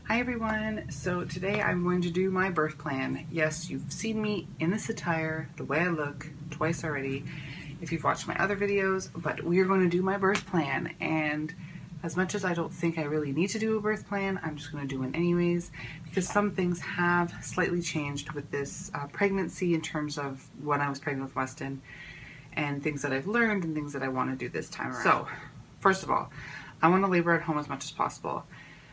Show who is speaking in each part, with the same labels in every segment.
Speaker 1: Hi everyone, so today I'm going to do my birth plan. Yes, you've seen me in this attire, the way I look, twice already, if you've watched my other videos, but we are going to do my birth plan. And as much as I don't think I really need to do a birth plan, I'm just going to do one anyways, because some things have slightly changed with this pregnancy in terms of when I was pregnant with Weston, and things that I've learned and things that I want to do this time around. So, first of all, I want to labor at home as much as possible.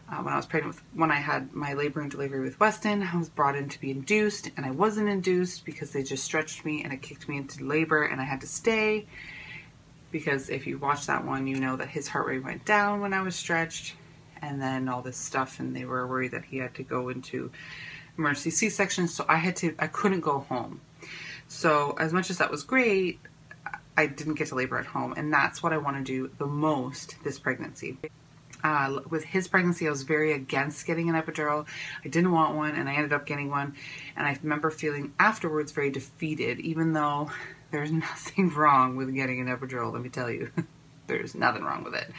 Speaker 1: When I was pregnant when I had my labor and delivery with Weston, I was brought in to be induced, and I wasn't induced because they just stretched me and it kicked me into labor, and I had to stay because if you watch that one, you know that his heart rate went down when I was stretched, and then all this stuff, and they were worried that he had to go into emergency C-section, so I couldn't go home. So as much as that was great, I didn't get to labor at home, and that's what I want to do the most this pregnancy. With his pregnancy, I was very against getting an epidural. I didn't want one, and I ended up getting one. And I remember feeling afterwards very defeated, even though there's nothing wrong with getting an epidural, let me tell you. There's nothing wrong with it.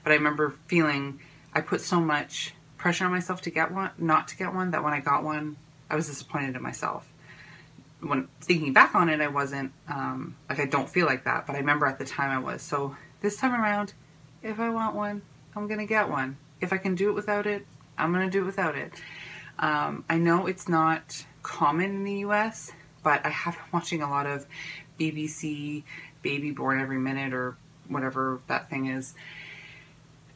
Speaker 1: But I remember feeling I put so much pressure on myself to get one, not to get one, that when I got one, I was disappointed in myself. When thinking back on it, I wasn't, like I don't feel like that, but I remember at the time I was. So this time around, if I want one, I'm going to get one. If I can do it without it, I'm going to do it without it. I know it's not common in the US, but I have been watching a lot of BBC Baby Born Every Minute or whatever that thing is.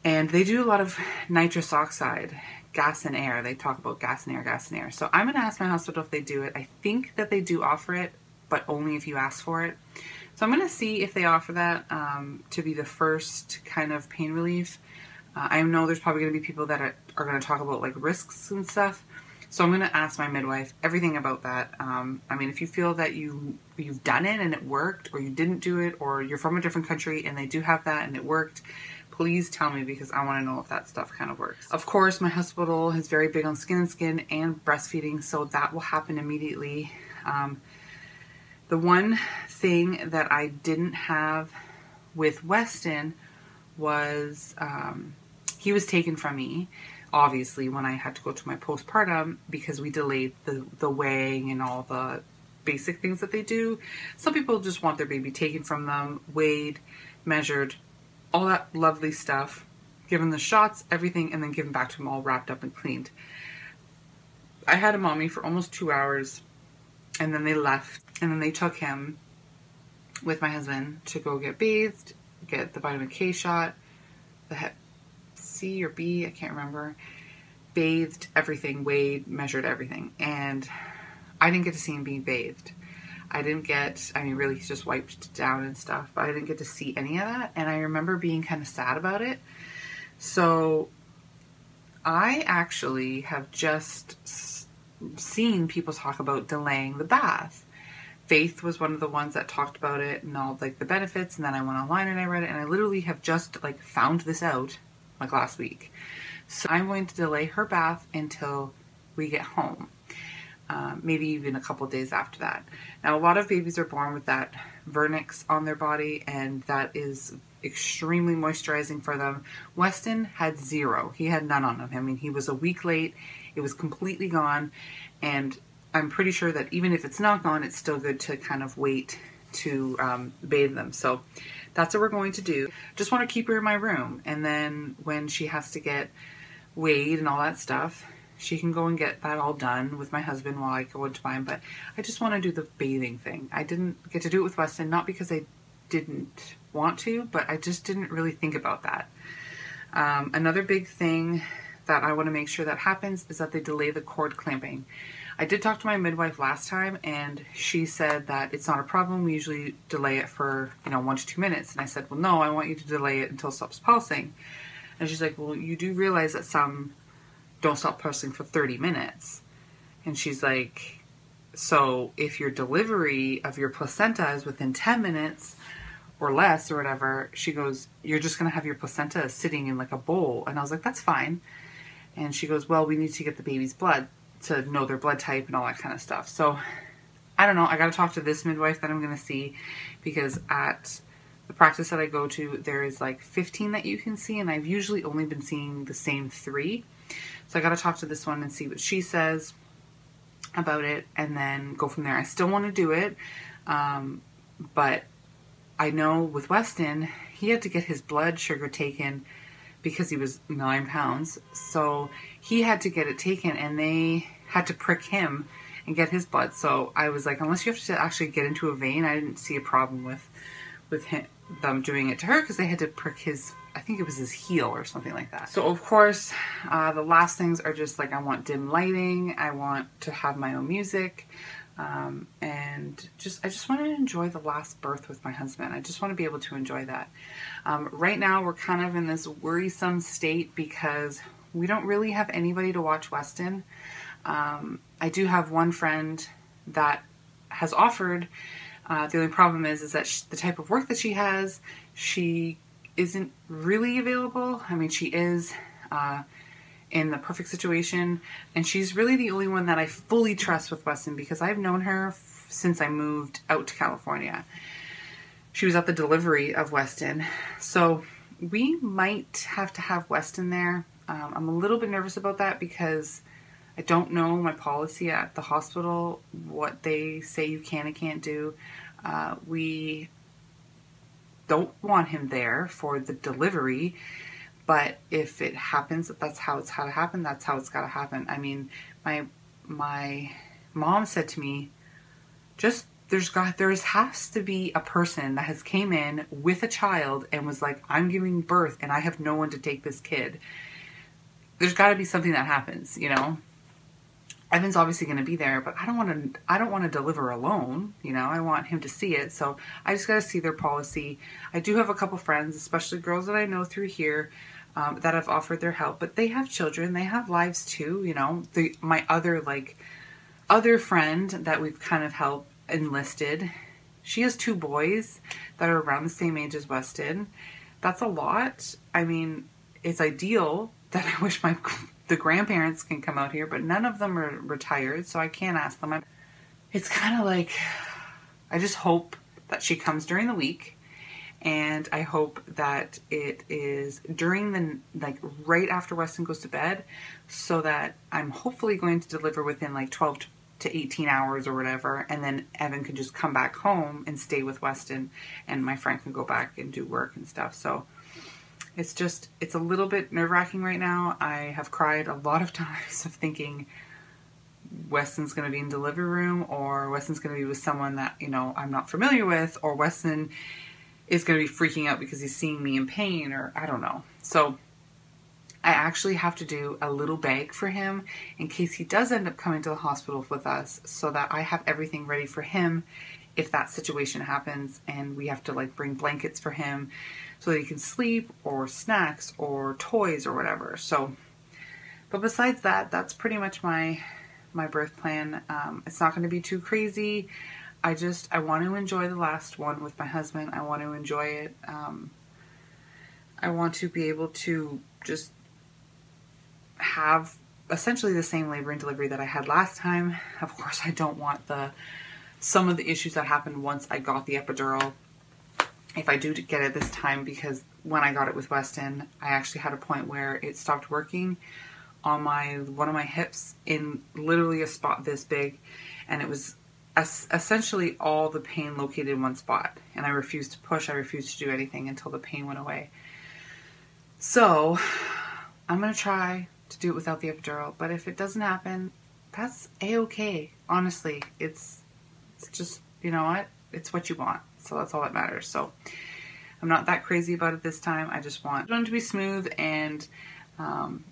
Speaker 1: And they do a lot of nitrous oxide, gas and air. They talk about gas and air, gas and air. So I'm going to ask my hospital if they do it. I think that they do offer it, but only if you ask for it. So I'm going to see if they offer that to be the first kind of pain relief. I know there's probably going to be people that are going to talk about like risks and stuff. So I'm going to ask my midwife everything about that. I mean, if you feel that you've done it and it worked, or you didn't do it, or you're from a different country and they do have that and it worked, please tell me, because I want to know if that stuff kind of works. Of course, my hospital is very big on skin and breastfeeding, so that will happen immediately. The one thing that I didn't have with Weston was he was taken from me, obviously, when I had to go to my postpartum, because we delayed the weighing and all the basic things that they do. Some people just want their baby taken from them, weighed, measured, all that lovely stuff, given the shots, everything, and then given back to them all wrapped up and cleaned. I had him on me for almost 2 hours, and then they left, and then they took him with my husband to go get bathed, get the vitamin K shot, the Hep C or B, I can't remember, bathed, everything, weighed, measured everything, and I didn't get to see him being bathed. I mean, really, he's just wiped down and stuff, but I didn't get to see any of that, and I remember being kind of sad about it. So I actually have just seen people talk about delaying the bath. Faith was one of the ones that talked about it and all like the benefits, and then I went online and I read it, and I literally have just like found this out like last week. So I'm going to delay her bath until we get home. Maybe even a couple days after that. Now, a lot of babies are born with that vernix on their body, and that is extremely moisturizing for them. Weston had zero. He had none on him. I mean, he was a week late. It was completely gone, and I'm pretty sure that even if it's not gone, it's still good to kind of wait to bathe them. So that's what we're going to do. Just want to keep her in my room, and then when she has to get weighed and all that stuff, she can go and get that all done with my husband while I go into mine. But I just want to do the bathing thing. I didn't get to do it with Weston, not because I didn't want to, but I just didn't really think about that. Another big thing that I want to make sure that happens is that they delay the cord clamping. I did talk to my midwife last time, and she said that it's not a problem. We usually delay it for, 1 to 2 minutes. And I said, well, no, I want you to delay it until it stops pulsing. And she's like, well, you do realize that some don't stop pulsing for 30 minutes. And she's like, so if your delivery of your placenta is within 10 minutes or less or whatever, she goes, you're just going to have your placenta sitting in like a bowl. And I was like, that's fine. And she goes, well, we need to get the baby's blood to know their blood type and all that kind of stuff. So I don't know. I got to talk to this midwife that I'm going to see, because at the practice that I go to, there is like 15 that you can see, and I've usually only been seeing the same 3. So I got to talk to this one and see what she says about it, and then go from there. I still want to do it, but I know with Weston, he had to get his blood sugar taken because he was 9 pounds. So he had to get it taken, and they had to prick him and get his blood. So I was like, unless you have to actually get into a vein, I didn't see a problem with them doing it to her, because they had to prick his, I think it was his heel or something like that. So of course, the last things are just like, I want dim lighting, I want to have my own music, and I just want to enjoy the last birth with my husband. I just want to be able to enjoy that. Right now we're kind of in this worrisome state because we don't really have anybody to watch Weston. I do have one friend that has offered. The only problem is that the type of work that she has, she isn't really available. I mean, she is in the perfect situation, and she's really the only one that I fully trust with Weston, because I've known her since I moved out to California. She was at the delivery of Weston, so we might have to have Weston there. I'm a little bit nervous about that because I don't know my policy at the hospital, what they say you can and can't do. We don't want him there for the delivery, but if it happens, that's how it's got to happen, that's how it's got to happen. I mean, my mom said to me, just there has to be a person that has came in with a child and was like, I'm giving birth and I have no one to take this kid. There's got to be something that happens, you know. Evan's obviously going to be there, but I don't want to deliver alone, you know. I want him to see it, so I just got to see their policy. I do have a couple friends, especially girls that I know through here, that have offered their help, but they have children, they have lives too, you know. My other friend that we've kind of helped enlisted, she has 2 boys that are around the same age as Weston. That's a lot. I mean, it's ideal that I wish the grandparents can come out here, but none of them are retired, so I can't ask them. It's kind of like, I just hope that she comes during the week, and I hope that it is during right after Weston goes to bed, so that I'm hopefully going to deliver within like 12 to 18 hours or whatever, and then Evan can just come back home and stay with Weston, and my friend can go back and do work and stuff. So it's a little bit nerve-wracking right now. I have cried a lot of times of thinking Weston's going to be in the delivery room, or Weston's going to be with someone that, you know, I'm not familiar with, or Weston is going to be freaking out because he's seeing me in pain, or I don't know. So I actually have to do a little bag for him in case he does end up coming to the hospital with us, so that I have everything ready for him if that situation happens, and we have to like bring blankets for him so that he can sleep, or snacks, or toys, or whatever. So, but besides that, that's pretty much my birth plan. It's not going to be too crazy. I want to enjoy the last one with my husband. I want to enjoy it. I want to be able to just have essentially the same labor and delivery that I had last time. Of course, I don't want some of the issues that happened once I got the epidural, if I do get it this time, because when I got it with Weston, I actually had a point where it stopped working on one of my hips in literally a spot this big, and it was essentially all the pain located in one spot, and I refused to push, I refused to do anything until the pain went away. So I'm going to try to do it without the epidural, but if it doesn't happen, that's a-okay. Honestly, it's just, you know what? It's what you want. So that's all that matters. So I'm not that crazy about it this time. I just want it to be smooth and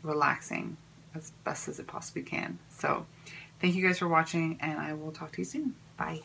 Speaker 1: relaxing as best as it possibly can. So thank you guys for watching, and I will talk to you soon. Bye.